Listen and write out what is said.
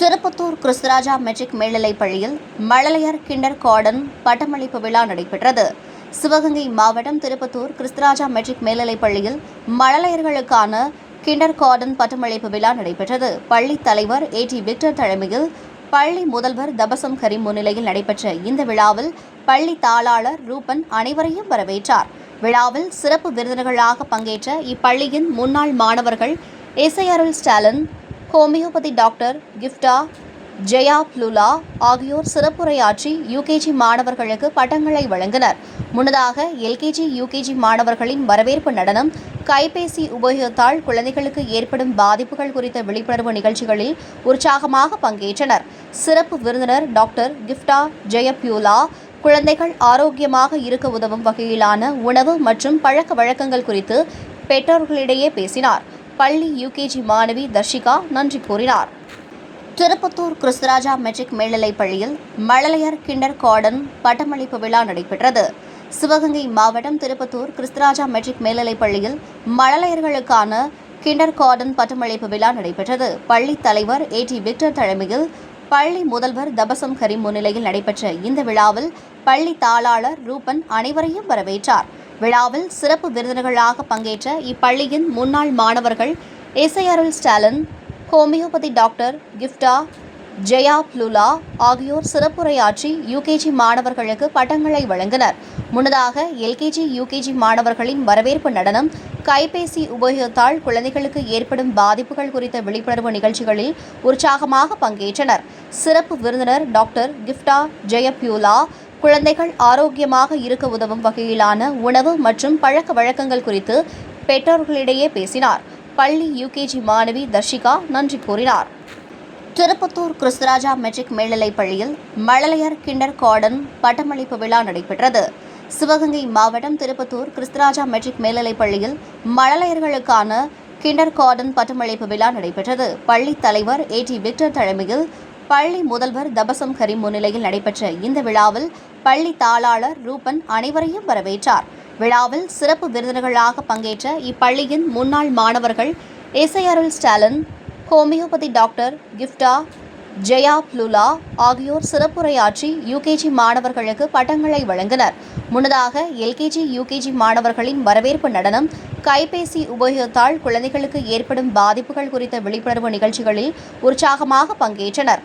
Tirupattur Christuraja matric மேல்நிலைப் பள்ளியில் மழலையர் கிண்டர் கார்டன் பட்டமளிப்பு விழா நடைபெற்றது. சிவகங்கை மாவட்டம் திருப்பத்தூர் கிறிஸ்துராஜா மெட்ரிக் மேல்நிலைப் பள்ளியில் மழலையர்களுக்கான கிண்டர் கார்டன் பட்டமளிப்பு விழா நடைபெற்றது. பள்ளி தலைவர் ஏ.டி. விக்டர் தலைமையில் பள்ளி முதல்வர் தபசம் கரீம் முன்னிலையில் நடைபெற்ற இந்த விழாவில் பள்ளி தாளாளர் ரூபன் அனைவரையும் வரவேற்றார். விழாவில் சிறப்பு விருந்தினர்களாக பங்கேற்ற இப்பள்ளியின் முன்னாள் மாணவர்கள் இசையருள் ஸ்டாலின், ஹோமியோபதி டாக்டர் கிஃப்டா, ஜெயா ப்ளூலா ஆகியோர் சிறப்புரையாற்றி யுகேஜி மாணவர்களுக்கு பட்டங்களை வழங்கினர். முன்னதாக எல்கேஜி, யுகேஜி மாணவர்களின் வரவேற்பு நடனம், கைபேசி உபயோகத்தால் குழந்தைகளுக்கு ஏற்படும் பாதிப்புகள் குறித்த விழிப்புணர்வு நிகழ்ச்சிகளில் உற்சாகமாக பங்கேற்றனர். சிறப்பு விருந்தினர் டாக்டர் கிஃப்டா ஜெயப்யூலா குழந்தைகள் ஆரோக்கியமாக இருக்க உதவும் வகையிலான உணவு மற்றும் பழக்க வழக்கங்கள் குறித்து பெற்றோர்களிடையே பேசினார். பள்ளி யுகேஜி மாணவி தர்ஷிகா நன்றி கூறினார். திருப்பத்தூர் கிறிஸ்துராஜா மெட்ரிக் மேல்நிலைப் பள்ளியில் மழலையர் கிண்டர் கார்டன் பட்டமளிப்பு விழா நடைபெற்றது. சிவகங்கை மாவட்டம் திருப்பத்தூர் கிறிஸ்துராஜா மெட்ரிக் மேல்நிலைப் பள்ளியில் மழலையர்களுக்கான கிண்டர் கார்டன் பட்டமளிப்பு விழா நடைபெற்றது. பள்ளி தலைவர் ஏ.டி. விக்டர் தலைமையில் பள்ளி முதல்வர் தபசம் கரீம் முன்னிலையில் நடைபெற்ற இந்த விழாவில் பள்ளி தாளாளர் ரூபன் அனைவரையும் வரவேற்றார். விழாவில் சிறப்பு விருந்தினர்களாக பங்கேற்ற இப்பள்ளியின் முன்னாள் மாணவர்கள் இசையருள் ஸ்டாலின், ஹோமியோபதி டாக்டர் கிஃப்டா, ஜெயா ப்ளூலா ஆகியோர் சிறப்புரையாற்றி யுகேஜி மாணவர்களுக்கு பட்டங்களை வழங்கினர். முன்னதாக எல்கேஜி, யுகேஜி மாணவர்களின் வரவேற்பு நடனம், கைபேசி உபயோகத்தால் குழந்தைகளுக்கு ஏற்படும் பாதிப்புகள் குறித்த விழிப்புணர்வு நிகழ்ச்சிகளில் உற்சாகமாக பங்கேற்றனர். சிறப்பு விருந்தினர் டாக்டர் கிஃப்டா ஜெயப்யூலா குழந்தைகள் ஆரோக்கியமாக இருக்க உதவும் வகையிலான உணவு மற்றும் பழக்க வழக்கங்கள் குறித்து பெற்றோர்களிடையே பேசினார். பள்ளி யுகேஜி மாணவி தர்ஷிகா நன்றி கூறினார். திருப்பத்தூர் கிறிஸ்துராஜா மெட்ரிக் மேல்நிலைப் பள்ளியில் மழலையர் கிண்டர் கார்டன் பட்டமளிப்பு விழா நடைபெற்றது. சிவகங்கை மாவட்டம் திருப்பத்தூர் கிறிஸ்துராஜா மெட்ரிக் மேல்நிலைப் பள்ளியில் மழலையர்களுக்கான கிண்டர் கார்டன் பட்டமளிப்பு விழா நடைபெற்றது. பள்ளி தலைவர் ஏ.டி. விக்டர் தலைமையில் பள்ளி முதல்வர் தபசம் கரீம் முன்னிலையில் நடைபெற்ற இந்த விழாவில் பள்ளி தாளாளர் ரூபன் அனைவரையும் வரவேற்றார். விழாவில் சிறப்பு விருந்தினர்களாக பங்கேற்ற இப்பள்ளியின் முன்னாள் மாணவர்கள் இசையருள் ஸ்டாலின், ஹோமியோபதி டாக்டர் கிஃப்டா, ஜெயா ப்ளூலா ஆகியோர் சிறப்புரையாற்றி யுகேஜி மாணவர்களுக்கு பட்டங்களை வழங்கினர். முன்னதாக எல்கேஜி, யுகேஜி மாணவர்களின் வரவேற்பு நடனம், கைபேசி உபயோகத்தால் குழந்தைகளுக்கு ஏற்படும் பாதிப்புகள் குறித்த விழிப்புணர்வு நிகழ்ச்சிகளில் உற்சாகமாக பங்கேற்றனர்.